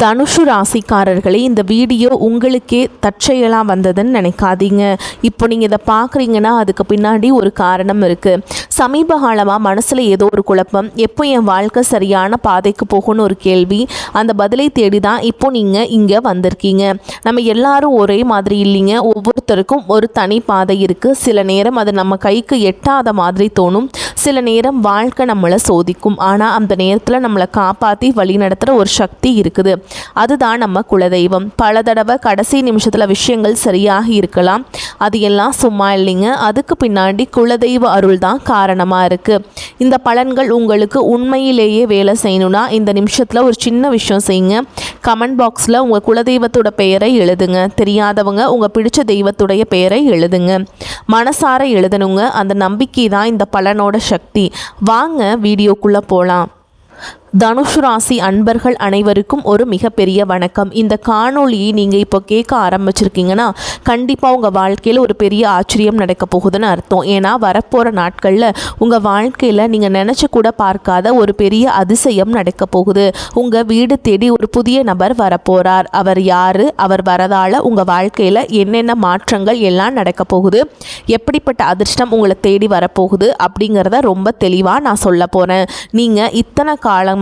தனுஷு ராசிக்காரர்களே, இந்த வீடியோ உங்களுக்கே தற்செயலாக வந்ததுன்னு நினைக்காதீங்க. இப்போ நீங்கள் இதை பார்க்குறீங்கன்னா அதுக்கு பின்னாடி ஒரு காரணம் இருக்குது. சமீப காலமாக மனசில் ஏதோ ஒரு குழப்பம், எப்போ என் வாழ்க்கை சரியான பாதைக்கு போகும்னு ஒரு கேள்வி. அந்த பதிலை தேடி தான் இப்போ நீங்கள் இங்கே வந்திருக்கீங்க. நம்ம எல்லாரும் ஒரே மாதிரி இல்லைங்க. ஒவ்வொருத்தருக்கும் ஒரு தனி பாதை இருக்குது. சில நேரம் அது நம்ம கைக்கு எட்டாத மாதிரி தோணும். சில நேரம் வாழ்க்கை நம்மளை சோதிக்கும். ஆனால் அந்த நேரத்தில் நம்மளை காப்பாற்றி வழி நடத்துகிற ஒரு சக்தி இருக்குது. அதுதான் நம்ம குலதெய்வம். பல தடவை கடைசி நிமிஷத்தில் விஷயங்கள் சரியாக இருக்கலாம். அது எல்லாம் சும்மா இல்லைங்க. அதுக்கு பின்னாடி குலதெய்வ அருள் தான் காரணமாக இருக்குது. இந்த பலன்கள் உங்களுக்கு உண்மையிலேயே வேலை செய்யணும்னா இந்த நிமிஷத்தில் ஒரு சின்ன விஷயம் செய்யுங்க. கமெண்ட் பாக்ஸில் உங்கள் குலதெய்வத்தோட பெயரை எழுதுங்க. தெரியாதவங்க உங்கள் பிடிச்ச தெய்வத்துடைய பெயரை எழுதுங்க. மனசார எழுதணுங்க. அந்த நம்பிக்கை தான் இந்த பலனோட சக்தி. வாங்க வீடியோக்குள்ளே போகலாம். தனுஷு ராசி அன்பர்கள் அனைவருக்கும் ஒரு மிகப்பெரிய வணக்கம். இந்த காணொளியை நீங்கள் இப்போ கேட்க ஆரம்பிச்சிருக்கீங்கன்னா கண்டிப்பாக உங்கள் வாழ்க்கையில் ஒரு பெரிய ஆச்சரியம் நடக்க போகுதுன்னு அர்த்தம். ஏன்னா வரப்போகிற நாட்களில் உங்கள் வாழ்க்கையில் நீங்கள் நினச்சி கூட பார்க்காத ஒரு பெரிய அதிசயம் நடக்க போகுது. உங்கள் வீடு தேடி ஒரு புதிய நபர் வரப்போகிறார். அவர் யார்? அவர் வரதால் உங்கள் வாழ்க்கையில் என்னென்ன மாற்றங்கள் எல்லாம் நடக்க போகுது, எப்படிப்பட்ட அதிர்ஷ்டம் உங்களை தேடி வரப்போகுது அப்படிங்கிறத ரொம்ப தெளிவாக நான் சொல்ல போகிறேன். நீங்கள் இத்தனை காலம்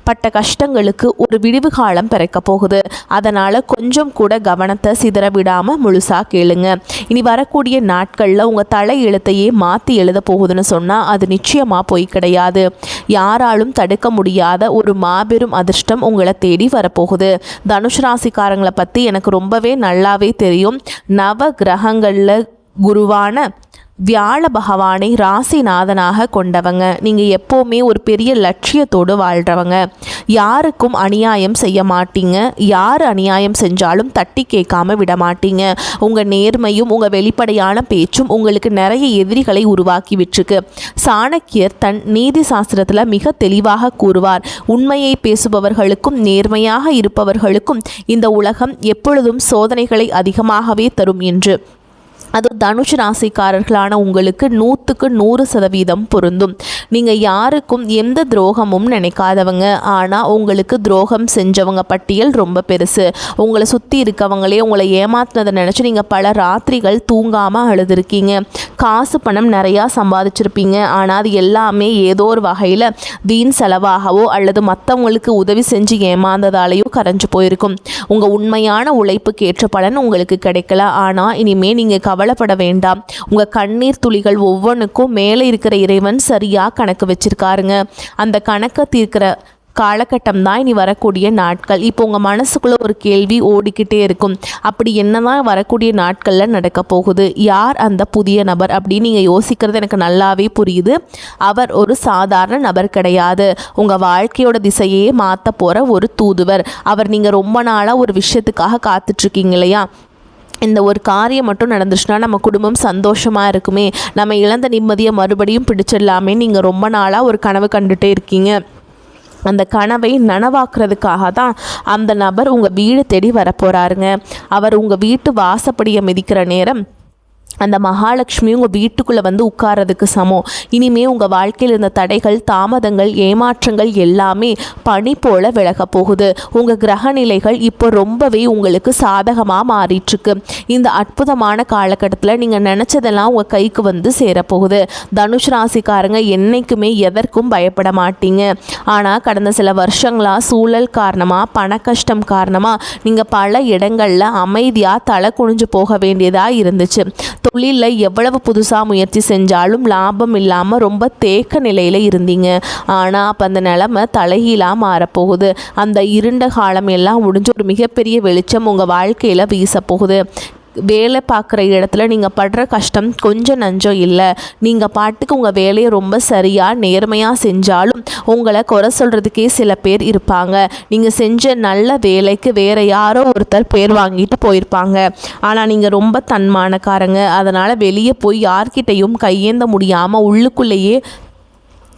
பட்ட கஷ்டங்களுக்கு ஒரு விடிவு காலம் பிறக்க போகுது. அதனால் கொஞ்சம் கூட கவனத்தை சிதற விடாமல் முழுசாக கேளுங்க. இனி வரக்கூடிய நாட்களில் உங்கள் தலை எழுத்தையே மாற்றி எழுத போகுதுன்னு சொன்னால் அது நிச்சயமாக போய் கிடையாது. யாராலும் தடுக்க முடியாத ஒரு மாபெரும் அதிர்ஷ்டம் உங்களை தேடி வரப்போகுது. தனுஷ் ராசிக்காரங்களை பற்றி எனக்கு ரொம்பவே நல்லாவே தெரியும். நவ கிரகங்களில் குருவான வியாழ பகவானை ராசிநாதனாக கொண்டவங்க. நீங்கள் எப்போவுமே ஒரு பெரிய லட்சியத்தோடு வாழ்கிறவங்க. யாருக்கும் அநியாயம் செய்ய மாட்டீங்க. யார் அநியாயம் செஞ்சாலும் தட்டி கேட்காம விட மாட்டீங்க. உங்கள் நேர்மையும் உங்கள் வெளிப்படையான பேச்சும் உங்களுக்கு நிறைய எதிரிகளை உருவாக்கி விட்டுருக்கு. சாணக்கியர் தன் நீதி சாஸ்திரத்தில் மிக தெளிவாக கூறுவார், உண்மையை பேசுபவர்களுக்கும் நேர்மையாக இருப்பவர்களுக்கும் இந்த உலகம் எப்பொழுதும் சோதனைகளை அதிகமாகவே தரும் என்று. அது தனுஷ் ராசிக்காரர்களான உங்களுக்கு 100க்கு 100% பொருந்தும். நீங்கள் யாருக்கும் எந்த துரோகமும் நினைக்காதவங்க. ஆனால் உங்களுக்கு துரோகம் செஞ்சவங்க பட்டியல் ரொம்ப பெருசு. உங்களை சுற்றி இருக்கவங்களே உங்களை ஏமாத்தினதை நினச்சி நீங்கள் பல ராத்திரிகள் தூங்காமல் அழுதுருக்கீங்க. காசு பணம் நிறையா சம்பாதிச்சிருப்பீங்க. ஆனால் அது எல்லாமே ஏதோ ஒரு வகையில் வீண் செலவாகவோ அல்லது மற்றவங்களுக்கு உதவி செஞ்சு ஏமாந்ததாலேயோ கரைஞ்சு போயிருக்கும். உங்கள் உண்மையான உழைப்புக்கு ஏற்ற பலன் உங்களுக்கு கிடைக்கல. ஆனால் இனிமேல் நீங்கள் கவலைப்பட வேண்டாம். உங்கள் கண்ணீர் துளிகள் ஒவ்வொன்றுக்கும் மேலே இருக்கிற இறைவன் சரியாக கணக்கு வச்சிருக்காருங்க. அந்த கணக்கை தீர்க்கிற காலகட்டம் தான் இனி வரக்கூடிய நாட்கள். இப்போ உங்கள் மனசுக்குள்ளே ஒரு கேள்வி ஓடிக்கிட்டே இருக்கும், அப்படி என்னதான் வரக்கூடிய நாட்களில் நடக்க போகுது, யார் அந்த புதிய நபர் அப்படின்னு நீங்கள் யோசிக்கிறது எனக்கு நல்லாவே புரியுது. அவர் ஒரு சாதாரண நபர் கிடையாது. உங்கள் வாழ்க்கையோட திசையே மாற்ற போகிற ஒரு தூதுவர் அவர். நீங்கள் ரொம்ப நாளாக ஒரு விஷயத்துக்காக காத்துட்ருக்கீங்க இல்லையா? இந்த ஒரு காரியம் மட்டும் நடந்துச்சுன்னா நம்ம குடும்பம் சந்தோஷமாக இருக்குமே, நம்ம இழந்த நிம்மதியை மறுபடியும் பிடிச்சிடலாமே நீங்கள் ரொம்ப நாளாக ஒரு கனவு கண்டுகிட்டே இருக்கீங்க. அந்த கனவை நனவாக்குறதுக்காக தான் அந்த நபர் உங்கள் வீடு தேடி வரப்போகிறாருங்க. அவர் உங்கள் வீட்டு வாசப்படியை மிதிக்கிற நேரம் அந்த மகாலட்சுமி உங்கள் வீட்டுக்குள்ளே வந்து உட்கார்றதுக்கு சமம். இனிமே உங்கள் வாழ்க்கையில் இருந்த தடைகள், தாமதங்கள், ஏமாற்றங்கள் எல்லாமே பனி போல விலக போகுது. உங்கள் கிரக நிலைகள் இப்போ ரொம்பவே உங்களுக்கு சாதகமாக மாறிட்டுருக்கு. இந்த அற்புதமான காலகட்டத்தில் நீங்கள் நினச்சதெல்லாம் உங்கள் கைக்கு வந்து சேரப்போகுது. தனுஷ் ராசிக்காரங்க என்றைக்குமே எதற்கும் பயப்பட மாட்டீங்க. ஆனால் கடந்த சில வருஷங்களாக சூழல் காரணமாக, பண கஷ்டம் காரணமாக நீங்கள் பல இடங்களில் அமைதியாக தலை குனிஞ்சு போக வேண்டியதாக இருந்துச்சு. தொழிலில் எவ்வளவு புதுசாக முயற்சி செஞ்சாலும் லாபம் இல்லாமல் ரொம்ப தேக்க நிலையில் இருந்தீங்க. ஆனால் அப்போ அந்த நிலைமை தலைகீழாக மாறப்போகுது. அந்த இருண்ட காலம் எல்லாம் முடிஞ்சு ஒரு மிகப்பெரிய வெளிச்சம் உங்கள் வாழ்க்கையில் வீசப்போகுது. வேலை பார்க்குற இடத்துல நீங்கள் படுற கஷ்டம் கொஞ்சம் நஞ்சம் இல்லை. நீங்கள் பாட்டுக்கு உங்கள் வேலையை ரொம்ப சரியாக நேர்மையாக செஞ்சாலும் உங்களை குறை சொல்கிறதுக்கே சில பேர் இருப்பாங்க. நீங்கள் செஞ்ச நல்ல வேலைக்கு வேறு யாரோ ஒருத்தர் பேர் வாங்கிட்டு போயிருப்பாங்க. ஆனால் நீங்கள் ரொம்ப தன்மானக்காரங்க. அதனால் வெளியே போய் யார்கிட்டையும் கையேந்த முடியாமல் உள்ளுக்குள்ளேயே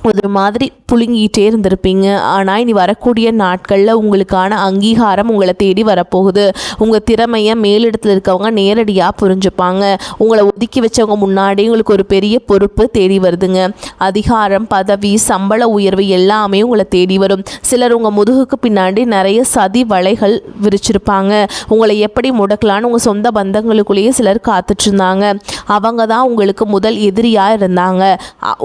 ஒரு மாதிரி புழுங்கிட்டே இருந்திருப்பீங்க. ஆனால் இனி வரக்கூடிய நாட்களில் உங்களுக்கான அங்கீகாரம் உங்களை தேடி வரப்போகுது. உங்கள் திறமையை மேலிடத்தில் இருக்கவங்க நேரடியாக புரிஞ்சுப்பாங்க. உங்களை ஒதுக்கி வச்சவங்க முன்னாடி உங்களுக்கு ஒரு பெரிய பொறுப்பு தேடி வருதுங்க. அதிகாரம், பதவி, சம்பள உயர்வு எல்லாமே உங்களை தேடி வரும். சிலர் உங்கள் முதுகுக்கு பின்னாடி நிறைய சதி வலைகள் விரிச்சிருப்பாங்க. உங்களை எப்படி முடக்கலான்னு உங்கள் சொந்த பந்தங்களுக்குள்ளேயே சிலர் காத்துட்ருந்தாங்க. அவங்க தான் உங்களுக்கு முதல் எதிரியாக இருந்தாங்க.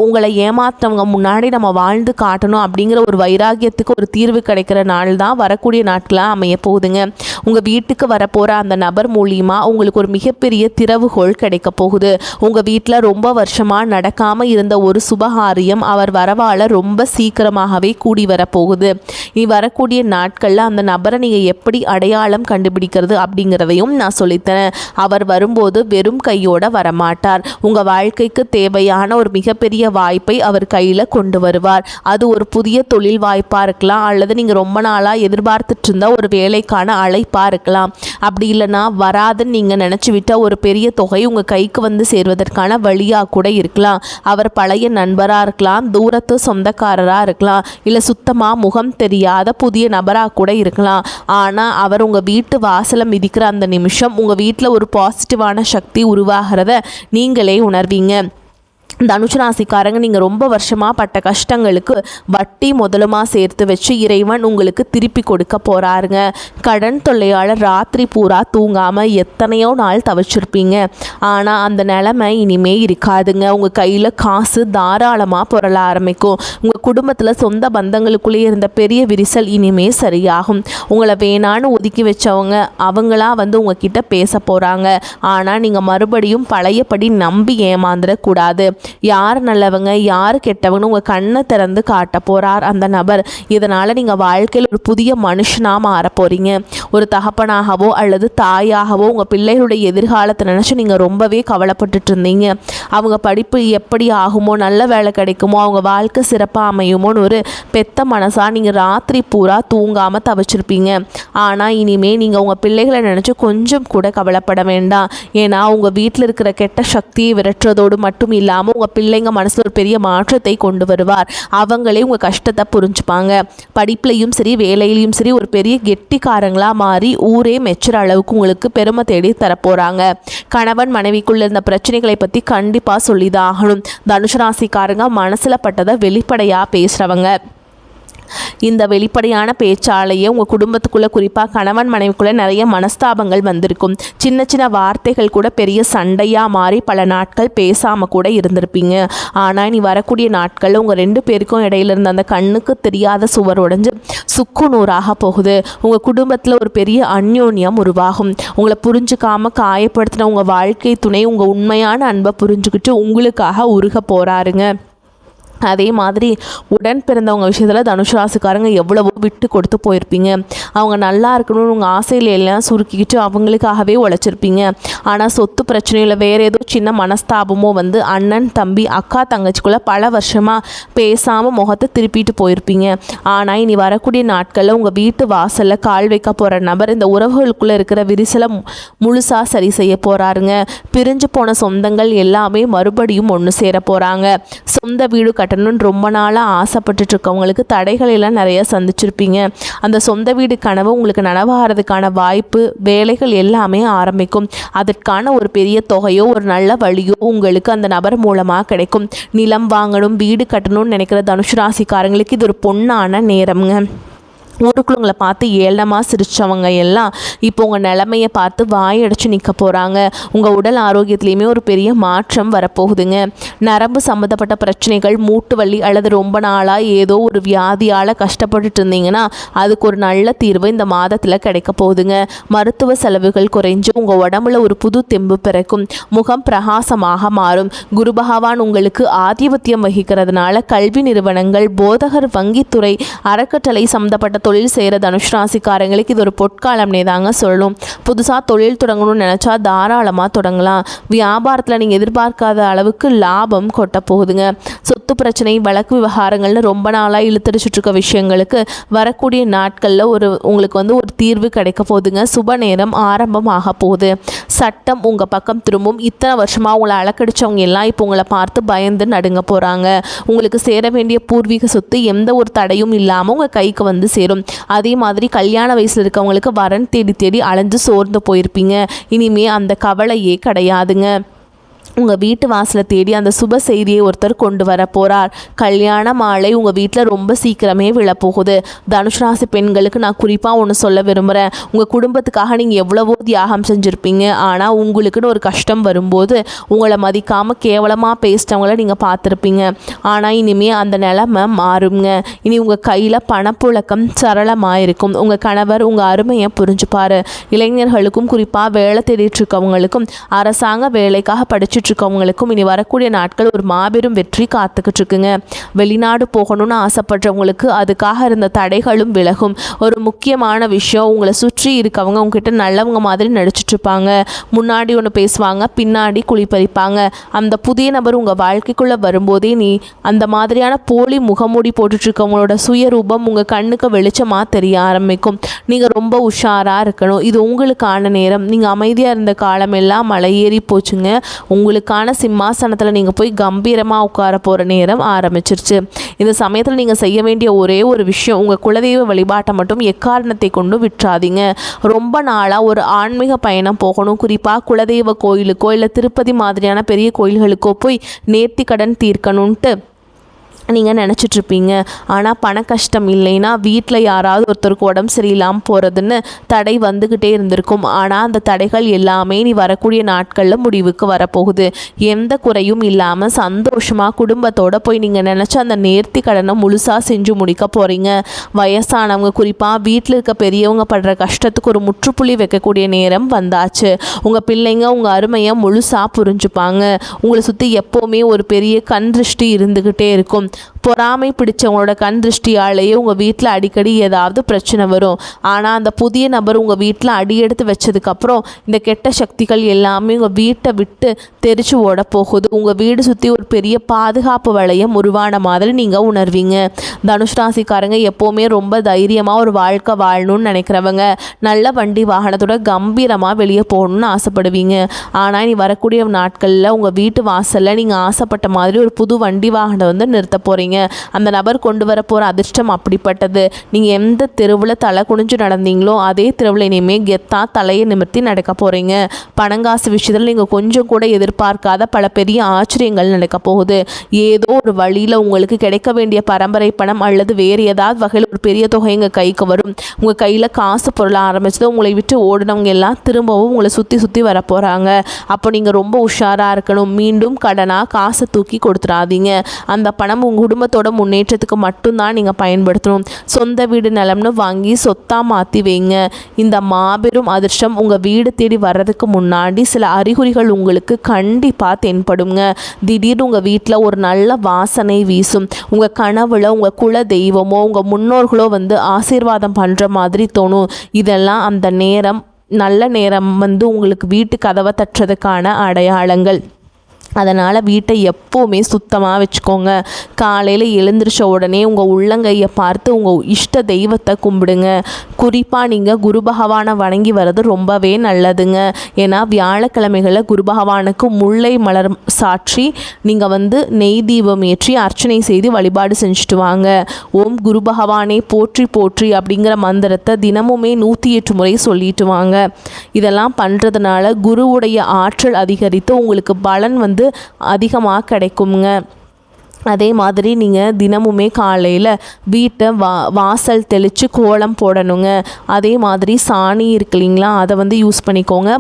உங்களை ஏமாற்றவங்க முன்னாடி நம்ம வாழ்ந்து காட்டணும் அப்படிங்கிற ஒரு வைராகியத்துக்கு ஒரு தீர்வு கிடைக்கிற நாள் தான் வரக்கூடிய நாட்களாக அமைய போகுதுங்க. உங்கள் வீட்டுக்கு வரப்போகிற அந்த நபர் மூலியமாக உங்களுக்கு ஒரு மிகப்பெரிய திறவுகோள் கிடைக்க போகுது. உங்கள் வீட்டில் ரொம்ப வருஷமாக நடக்காமல் இருந்த ஒரு சுபகாரியம் அவர் வரவால் ரொம்ப சீக்கிரமாகவே கூடி வரப்போகுது. இனி வரக்கூடிய நாட்களில் அந்த நபரை நீங்கள் எப்படி அடையாளம் கண்டுபிடிக்கிறது அப்படிங்கிறதையும் நான் சொல்லித்தரேன். அவர் வரும்போது வெறும் கையோடு வரமாட்டார். உங்கள் வாழ்க்கைக்கு தேவையான ஒரு மிகப்பெரிய வாய்ப்பை அவர் கையில் கொண்டு வருவார். அது ஒரு புதிய தொழில் வாய்ப்பாக இருக்கலாம், அல்லது நீங்கள் ரொம்ப நாளாக எதிர்பார்த்துட்டு இருந்த ஒரு வேலைக்கான அழைப்பாக இருக்கலாம். அப்படி இல்லைன்னா வராதுன்னு நீங்கள் நினச்சி விட்டால் ஒரு பெரிய தொகை உங்கள் கைக்கு வந்து சேர்வதற்கான வழியாக கூட இருக்கலாம். அவர் பழைய நண்பராக இருக்கலாம், தூரத்து சொந்தக்காரராக இருக்கலாம், இல்லை சுத்தமாக முகம் தெரியாத புதிய நபராக கூட இருக்கலாம். ஆனால் அவர் உங்கள் வீட்டு வாசலை மிதிக்கிற அந்த நிமிஷம் உங்கள் வீட்டில் ஒரு பாசிட்டிவான சக்தி உருவாகிறத நீங்களே உணர்வீங்க. தனுசு ராசிக்காரங்க, நீங்கள் ரொம்ப வருஷமாக பட்ட கஷ்டங்களுக்கு வட்டி முதலுமாக சேர்த்து வச்சு இறைவன் உங்களுக்கு திருப்பி கொடுக்க போகிறாருங்க. கடன் தொல்லையால் ராத்திரி பூரா தூங்காமல் எத்தனையோ நாள் தவிச்சிருப்பீங்க. ஆனால் அந்த நிலைமை இனிமே இருக்காதுங்க. உங்கள் கையில் காசு தாராளமாக புரள ஆரம்பிக்கும். உங்கள் குடும்பத்தில் சொந்த பந்தங்களுக்குள்ளேயே இருந்த பெரிய விரிசல் இனிமே சரியாகும். உங்களை வேணான்னு ஒதுக்கி வச்சவங்க அவங்களா வந்து உங்ககிட்ட பேச போகிறாங்க. ஆனால் நீங்கள் மறுபடியும் பழையபடி நம்பி ஏமாந்துடக்கூடாது. யார் நல்லவங்க யார் கெட்டவங்கன்னு உங்கள் கண்ணை திறந்து காட்ட போகிறார் அந்த நபர். இதனால் நீங்கள் வாழ்க்கையில் ஒரு புதிய மனுஷனாக மாற போகிறீங்க. ஒரு தகப்பனாகவோ அல்லது தாயாகவோ உங்கள் பிள்ளைகளுடைய எதிர்காலத்தை நினச்சி நீங்கள் ரொம்பவே கவலைப்பட்டுட்டு இருந்தீங்க. அவங்க படிப்பு எப்படி ஆகுமோ, நல்ல வேலை கிடைக்குமோ, அவங்க வாழ்க்கை சிறப்பாக அமையுமோன்னு ஒரு பெத்த மனசாக நீங்கள் ராத்திரி பூரா தூங்காமல் தவிச்சிருப்பீங்க. ஆனால் இனிமேல் நீங்கள் உங்கள் பிள்ளைகளை நினச்சி கொஞ்சம் கூட கவலைப்பட வேண்டாம். ஏன்னா உங்கள் வீட்டில் இருக்கிற கெட்ட சக்தியை விரட்டுறதோடு மட்டும் இல்லாமல் உங்கள் பிள்ளைங்க மனசில் ஒரு பெரிய மாற்றத்தை கொண்டு வருவார். அவங்களே உங்கள் கஷ்டத்தை புரிஞ்சுப்பாங்க. படிப்புலையும் சரி வேலையிலையும் சரி ஒரு பெரிய கெட்டிக்காரங்களாக மாறி ஊரே மெச்சுற அளவுக்கு உங்களுக்கு பெருமை தேடி தரப்போகிறாங்க. கணவன் மனைவிக்குள்ள இருந்த பிரச்சனைகளை பற்றி கண்டிப்பாக சொல்லிதான் ஆகணும். தனுசு ராசிக்காரங்க மனசில் பட்டதை வெளிப்படையாக பேசுகிறவங்க. இந்த வெளிப்படையான பேச்சாலேயே உங்கள் குடும்பத்துக்குள்ளே குறிப்பாக கணவன் மனைவிக்குள்ளே நிறைய மனஸ்தாபங்கள் வந்திருக்கும். சின்ன சின்ன வார்த்தைகள் கூட பெரிய சண்டையாக மாறி பல நாட்கள் பேசாமல் கூட இருந்திருப்பீங்க. ஆனால் நீ வரக்கூடிய நாட்களில் உங்கள் 2 பேருக்கும் இடையில இருந்த அந்த கண்ணுக்கு தெரியாத சுவர் உடைஞ்சு சுக்கு நூறாக போகுது. உங்கள் குடும்பத்தில் ஒரு பெரிய அந்யோன்யம் உருவாகும். உங்களை புரிஞ்சுக்காமல் காயப்படுத்தின உங்கள் வாழ்க்கை துணை உங்கள் உண்மையான அன்பை புரிஞ்சுக்கிட்டு உங்களுக்காக உருக போகிறாருங்க. அதே மாதிரி உடன் பிறந்தவங்க விஷயத்தில் தனுசு ராசிக்காரங்க எவ்வளவோ விட்டு கொடுத்து போயிருப்பீங்க. அவங்க நல்லா இருக்கணும்னு உங்கள் ஆசையில் எல்லாம் சுருக்கிக்கிட்டு அவங்களுக்காகவே உழைச்சிருப்பீங்க. ஆனால் சொத்து பிரச்சனையில் வேறு ஏதோ சின்ன மனஸ்தாபமோ வந்து அண்ணன் தம்பி அக்கா தங்கச்சிக்குள்ளே பல வருஷமாக பேசாமல் முகத்தை திருப்பிட்டு போயிருப்பீங்க. ஆனால் இனி வரக்கூடிய நாட்களில் உங்கள் வீட்டு வாசலில் கால் வைக்க போகிற நபர் இந்த உறவுகளுக்குள்ளே இருக்கிற விரிசலை முழுசாக சரி செய்ய போகிறாருங்க. பிரிஞ்சு போன சொந்தங்கள் எல்லாமே மறுபடியும் ஒன்று சேர போகிறாங்க. சொந்த வீடு கட்டணும்னு ரொம்ப நாளாக ஆசைப்பட்டுட்டு இருக்கவங்களுக்கு தடைகள் எல்லாம் நிறைய சந்திச்சிருப்பீங்க. அந்த சொந்த வீடு கனவு உங்களுக்கு நனவாகிறதுக்கான வாய்ப்பு, வேலைகள் எல்லாமே ஆரம்பிக்கும். அதற்கான ஒரு பெரிய தொகையோ ஒரு நல்ல வழியோ உங்களுக்கு அந்த நபர் மூலமாக கிடைக்கும். நிலம் வாங்கணும், வீடு கட்டணும்னு நினைக்கிற தனுசு ராசிக்காரங்களுக்கு இது ஒரு பொன்னான நேரம்ங்க. ஊருக்குள்ள உங்களை பார்த்து ஏளனமாக சிரித்தவங்க எல்லாம் இப்போ உங்கள் நிலைமையை பார்த்து வாயடைச்சு நிற்க போகிறாங்க. உங்கள் உடல் ஆரோக்கியத்துலேயுமே ஒரு பெரிய மாற்றம் வரப்போகுதுங்க. நரம்பு சம்மந்தப்பட்ட பிரச்சனைகள், மூட்டு வலி அல்லது ரொம்ப நாளாக ஏதோ ஒரு வியாதியால் கஷ்டப்பட்டுட்டு இருந்தீங்கன்னா அதுக்கு ஒரு நல்ல தீர்வு இந்த மாதத்தில் கிடைக்க போகுதுங்க. மருத்துவ செலவுகள் குறைஞ்சு உங்கள் உடம்புல ஒரு புது தெம்பு பிறக்கும். முகம் பிரகாசமாக மாறும். குரு பகவான் உங்களுக்கு ஆதிபத்தியம் வகிக்கிறதுனால கல்வி நிறுவனங்கள், போதகர், வங்கித்துறை, அறக்கட்டளை சம்மந்தப்பட்ட தொழில் செய்கிற தனுஷ் ராசிக்காரங்களுக்கு இது ஒரு பொற்காலம்னே தாங்க சொல்லணும். புதுசாக தொழில் தொடங்கணும்னு நினச்சா தாராளமாக தொடங்கலாம். வியாபாரத்தில் நீங்கள் எதிர்பார்க்காத அளவுக்கு லாபம் கொட்ட போகுதுங்க. சொத்து பிரச்சனை, வழக்கு விவகாரங்கள்னு ரொம்ப நாளாக இழுத்தடிச்சிட்டு இருக்க விஷயங்களுக்கு வரக்கூடிய நாட்களில் உங்களுக்கு ஒரு தீர்வு கிடைக்க போகுதுங்க. சுப நேரம் ஆரம்பம் ஆக போகுது. சட்டம் உங்கள் பக்கம் திரும்பும். இத்தனை வருஷமாக உங்களை அலக்கடிச்சவங்க எல்லாம் இப்போ உங்களை பார்த்து பயந்து நடுங்க போகிறாங்க. உங்களுக்கு சேர வேண்டிய பூர்வீக சொத்து எந்த ஒரு தடையும் இல்லாமல் உங்கள் கைக்கு சேரும். அதே மாதிரி கல்யாண வயசில் இருக்கவங்களுக்கு வரன் தேடி தேடி அலைஞ்சு சோர்ந்து போயிருப்பீங்க. இனிமே அந்த கவலையே கிடையாதுங்க. உங்கள் வீட்டு வாசலை தேடி அந்த சுப செய்தியை ஒருத்தர் கொண்டு வர போகிறார். கல்யாண மாலை உங்கள் வீட்டில் ரொம்ப சீக்கிரமே விழப்போகுது. தனுஷ் ராசி பெண்களுக்கு நான் குறிப்பாக ஒன்று சொல்ல விரும்புகிறேன். உங்கள் குடும்பத்துக்காக நீங்கள் எவ்வளவோ தியாகம் செஞ்சுருப்பீங்க. ஆனால் உங்களுக்குன்னு ஒரு கஷ்டம் வரும்போது உங்களை மதிக்காமல் கேவலமாக பேசிட்டவங்கள நீங்கள் பார்த்துருப்பீங்க. ஆனால் இனிமேல் அந்த நிலைமை மாறுங்க. இனி உங்கள் கையில் பணப்புழக்கம் சரளமாக இருக்கும். உங்கள் கணவர் உங்கள் அருமையை புரிஞ்சுப்பார். இளைஞர்களுக்கும் குறிப்பாக வேலை தேடிட்டு இருக்கவங்களுக்கும் அரசாங்க வேலைக்காக படிச்சுட்டு இருக்கவங்களுக்கும் இனி வரக்கூடிய நாட்கள் ஒரு மாபெரும் வெற்றி காத்துக்கிட்டு இருக்குங்க. வெளிநாடு போகணும்னு ஆசைப்படுறவங்களுக்கு அதுக்காக இருந்த தடைகளும் விலகும். ஒரு முக்கியமான விஷயம், உங்களை சுற்றி இருக்கவங்க உங்ககிட்ட நல்லவங்க மாதிரி நடிச்சிட்டு இருப்பாங்க. முன்னாடி ஒன்று பேசுவாங்க, பின்னாடி குழிப்பறிப்பாங்க. அந்த புதிய நபர் உங்கள் வாழ்க்கைக்குள்ளே வரும்போதே நீ அந்த மாதிரியான போலி முகமூடி போட்டுட்டு இருக்கவங்களோட சுயரூபம் உங்கள் கண்ணுக்கு வெளிச்சமாக தெரிய ஆரம்பிக்கும். நீங்கள் ரொம்ப உஷாராக இருக்கணும். இது உங்களுக்கான நேரம். நீங்கள் அமைதியாக இருந்த காலம் எல்லாம் மலையேறி போச்சுங்க. உங்களுக்கான சிம்மாசனத்தில் நீங்கள் போய் கம்பீரமாக உட்கார போகிற நேரம் ஆரம்பிச்சிருச்சு. இந்த சமயத்தில் நீங்கள் செய்ய வேண்டிய ஒரே ஒரு விஷயம், உங்கள் குலதெய்வ வழிபாட்டை மட்டும் எக்காரணத்தை கொண்டு விட்டுறாதீங்க. ரொம்ப நாளாக ஒரு ஆன்மீக பயணம் போகணும், குறிப்பாக குலதெய்வ கோயிலுக்கோ இல்லை திருப்பதி மாதிரியான பெரிய கோயில்களுக்கோ போய் நேர்த்தி கடன் தீர்க்கணுன்ட்டு நீங்கள் நினச்சிட்ருப்பீங்க. ஆனால் பண கஷ்டம் இல்லைன்னா வீட்டில் யாராவது ஒருத்தருக்கு உடம்பு சரியில்லாமல் போகிறதுன்னு தடை வந்துக்கிட்டே இருந்திருக்கும். ஆனால் அந்த தடைகள் எல்லாமே நீ வரக்கூடிய நாட்களில் முடிவுக்கு வரப்போகுது. எந்த குறையும் இல்லாமல் சந்தோஷமாக குடும்பத்தோடு போய் நீங்கள் நினச்ச அந்த நேர்த்தி கடனை முழுசாக செஞ்சு முடிக்க போகிறீங்க. வயசானவங்க, குறிப்பாக வீட்டில் இருக்க பெரியவங்க படுற கஷ்டத்துக்கு ஒரு முற்றுப்புள்ளி வைக்கக்கூடிய நேரம் வந்தாச்சு. உங்கள் பிள்ளைங்க உங்கள் அருமையை முழுசாக புரிஞ்சுப்பாங்க. உங்களை சுற்றி எப்போவுமே ஒரு பெரிய கண் திருஷ்டி இருந்துக்கிட்டே இருக்கும். பொறாமை பிடிச்சவங்களோட கண் திருஷ்டியாலேயே உங்கள் வீட்டில் அடிக்கடி ஏதாவது பிரச்சனை வரும். ஆனால் அந்த புதிய நபர் உங்கள் வீட்டில் அடியெடுத்து வச்சதுக்கப்புறம் இந்த கெட்ட சக்திகள் எல்லாமே உங்கள் வீட்டை விட்டு தெரிச்சு ஓட போகுது. உங்கள் வீடு சுற்றி ஒரு பெரிய பாதுகாப்பு வளையம் உருவான மாதிரி நீங்கள் உணர்வீங்க. தனுஷ் ராசிக்காரங்க எப்போவுமே ரொம்ப தைரியமாக ஒரு வாழ்க்கை வாழணும்னு நினைக்கிறவங்க, நல்ல வண்டி வாகனத்தோட கம்பீரமாக வெளியே போகணும்னு ஆசைப்படுவீங்க. ஆனால் இனி வரக்கூடிய நாட்களில் உங்கள் வீட்டு வாசலில் நீங்கள் ஆசைப்பட்ட மாதிரி ஒரு புது வண்டி வாகனம் நிறுத்த போகிறீங்க. அந்த நபர் கொண்டு வர போகிற அதிர்ஷ்டம் அப்படிப்பட்டது. நீங்கள் எந்த தெருவில் தலை குனிஞ்சு நடந்தீங்களோ அதே தெருவில் இனிமேல் கெத்தா தலையை நிமிர்த்தி நடக்க போகிறீங்க. பணங்காசு விஷயத்தில் நீங்கள் கொஞ்சம் கூட எதிர்பார்க்காத பல பெரிய ஆச்சரியங்கள் நடக்க போகுது. ஏதோ ஒரு வழியில் உங்களுக்கு கிடைக்க வேண்டிய பரம்பரை பணம் அல்லது வேறு ஏதாவது வகையில் ஒரு பெரிய தொகை எங்கள் கைக்கு வரும். உங்கள் கையில் காசு பொருள ஆரம்பிச்சது உங்களை விட்டு ஓடினவங்க எல்லாம் திரும்பவும் உங்களை சுற்றி சுற்றி வர போகிறாங்க. அப்போ நீங்கள் ரொம்ப உஷாராக இருக்கணும். மீண்டும் கடனாக காசை தூக்கி கொடுத்துடாதீங்க. அந்த பணம் உங்கள் குடும்பத்தோட முன்னேற்றத்துக்கு மட்டும்தான் நீங்கள் பயன்படுத்தணும். சொந்த வீடு நிலம்னு வாங்கி சொத்தாக மாற்றி வைங்க. இந்த மாபெரும் அதிர்ஷ்டம் உங்கள் வீடு தேடி வர்றதுக்கு முன்னாடி சில அறிகுறிகள் உங்களுக்கு கண்டிப்பாக தென்படுங்க. திடீர்னு உங்கள் வீட்டில் ஒரு நல்ல வாசனை வீசும். உங்கள் கனவுல உங்கள் குல தெய்வமோ உங்கள் முன்னோர்களோ ஆசீர்வாதம் பண்ணுற மாதிரி தோணும். இதெல்லாம் அந்த நேரம், நல்ல நேரம் உங்களுக்கு வீட்டு கதவை தட்டுறதுக்கான அடையாளங்கள். அதனால் வீட்டை எப்போவுமே சுத்தமாக வச்சுக்கோங்க. காலையில் எழுந்திரிச்ச உடனே உங்கள் உள்ளங்கையை பார்த்து உங்கள் இஷ்ட தெய்வத்தை கும்பிடுங்க. குறிப்பாக நீங்கள் குரு பகவானை வணங்கி வர்றது ரொம்பவே நல்லதுங்க. ஏன்னா வியாழக்கிழமைகளில் குரு பகவானுக்கு முல்லை மலர் சாற்றி நீங்கள் நெய் தீபம் ஏற்றி அர்ச்சனை செய்து வழிபாடு செஞ்சுட்டு வாங்க. ஓம் குரு பகவானே போற்றி போற்றி அப்படிங்கிற மந்திரத்தை தினமுமே 108 முறை சொல்லிட்டு வாங்க. இதெல்லாம் பண்ணுறதுனால குருவுடைய ஆற்றல் அதிகரித்து உங்களுக்கு பலன் அதிகமாக கிடைக்குங்க. அதே மாதிரி நீங்கள் தினமுமே காலையில் வீட்டை வாசல் தெளித்து கோலம் போடணுங்க. அதே மாதிரி சாணி இருக்கு இல்லைங்களா, அதை யூஸ் பண்ணிக்கோங்க.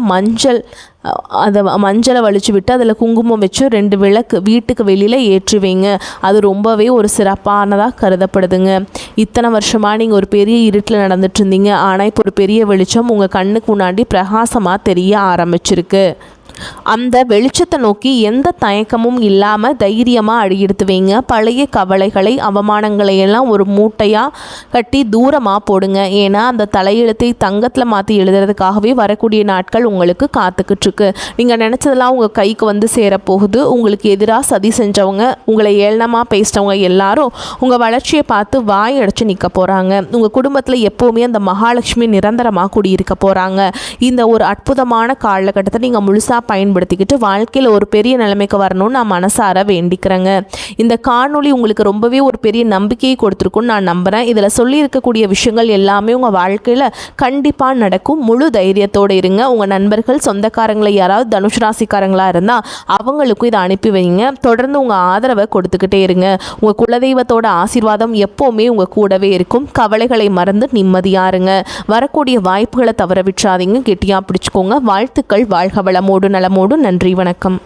மஞ்சளை வலிச்சு விட்டு அதில் குங்குமம் வச்சு 2 விளக்கு வீட்டுக்கு வெளியில் ஏற்றி வைங்க. அது ரொம்பவே ஒரு சிறப்பானதாக கருதப்படுதுங்க. இத்தனை வருஷமாக நீங்கள் ஒரு பெரிய இருட்டில் நடந்துட்டு இருந்தீங்க. ஆனால் இப்போ ஒரு பெரிய வெளிச்சம் உங்கள் கண்ணுக்கு முன்னாடி பிரகாசமாக தெரிய ஆரம்பிச்சிருக்கு. அந்த வெளிச்சத்தை நோக்கி எந்த தயக்கமும் இல்லாமல் தைரியமாக அடியெடுத்து வைங்க. பழைய கவலைகளை அவமானங்களை எல்லாம் ஒரு மூட்டையாக கட்டி தூரமாக போடுங்க. ஏன்னா அந்த தலையெழுத்தை தங்கத்தில் மாற்றி எழுதுறதுக்காகவே வரக்கூடிய நாட்கள் உங்களுக்கு காத்துக்கிட்டு இருக்கு. நீங்கள் நினச்சதெல்லாம் உங்கள் கைக்கு வந்து சேரப்போகுது. உங்களுக்கு எதிராக சதி செஞ்சவங்க, உங்களை ஏளனமாக பேசிட்டவங்க எல்லாரும் உங்கள் வளர்ச்சியை பார்த்து வாய் அடைச்சு நிற்க போகிறாங்க. உங்கள் குடும்பத்தில் எப்போவுமே அந்த மகாலட்சுமி நிரந்தரமாக குடியிருக்க போகிறாங்க. இந்த ஒரு அற்புதமான காலகட்டத்தை நீங்கள் முழுசாக பயன்படுத்திக்கிட்டு வாழ்க்கையில் ஒரு பெரிய நிலைமைக்கு வரணும்னு நான் மனசார வேண்டிக்கிறேங்க. இந்த காணொளி உங்களுக்கு ரொம்பவே ஒரு பெரிய நம்பிக்கையை கொடுத்துருக்குன்னு நான் நம்புகிறேன். இதில் சொல்லியிருக்கக்கூடிய விஷயங்கள் எல்லாமே உங்கள் வாழ்க்கையில் கண்டிப்பாக நடக்கும். முழு தைரியத்தோடு இருங்க. உங்கள் நண்பர்கள் சொந்தக்காரங்களை யாராவது தனுஷ் ராசிக்காரங்களாக இருந்தால் அவங்களுக்கும் இதை அனுப்பி வைங்க. தொடர்ந்து உங்கள் ஆதரவை கொடுத்துக்கிட்டே இருங்க. உங்கள் குலதெய்வத்தோட ஆசீர்வாதம் எப்போவுமே உங்கள் கூடவே இருக்கும். கவலைகளை மறந்து நிம்மதியாக இருங்க. வரக்கூடிய வாய்ப்புகளை தவற விட்டுறாதீங்க. கெட்டியாக பிடிச்சிக்கோங்க. வாழ்த்துக்கள். வாழ்க வளமோடு நலமோடு. நன்றி, வணக்கம்.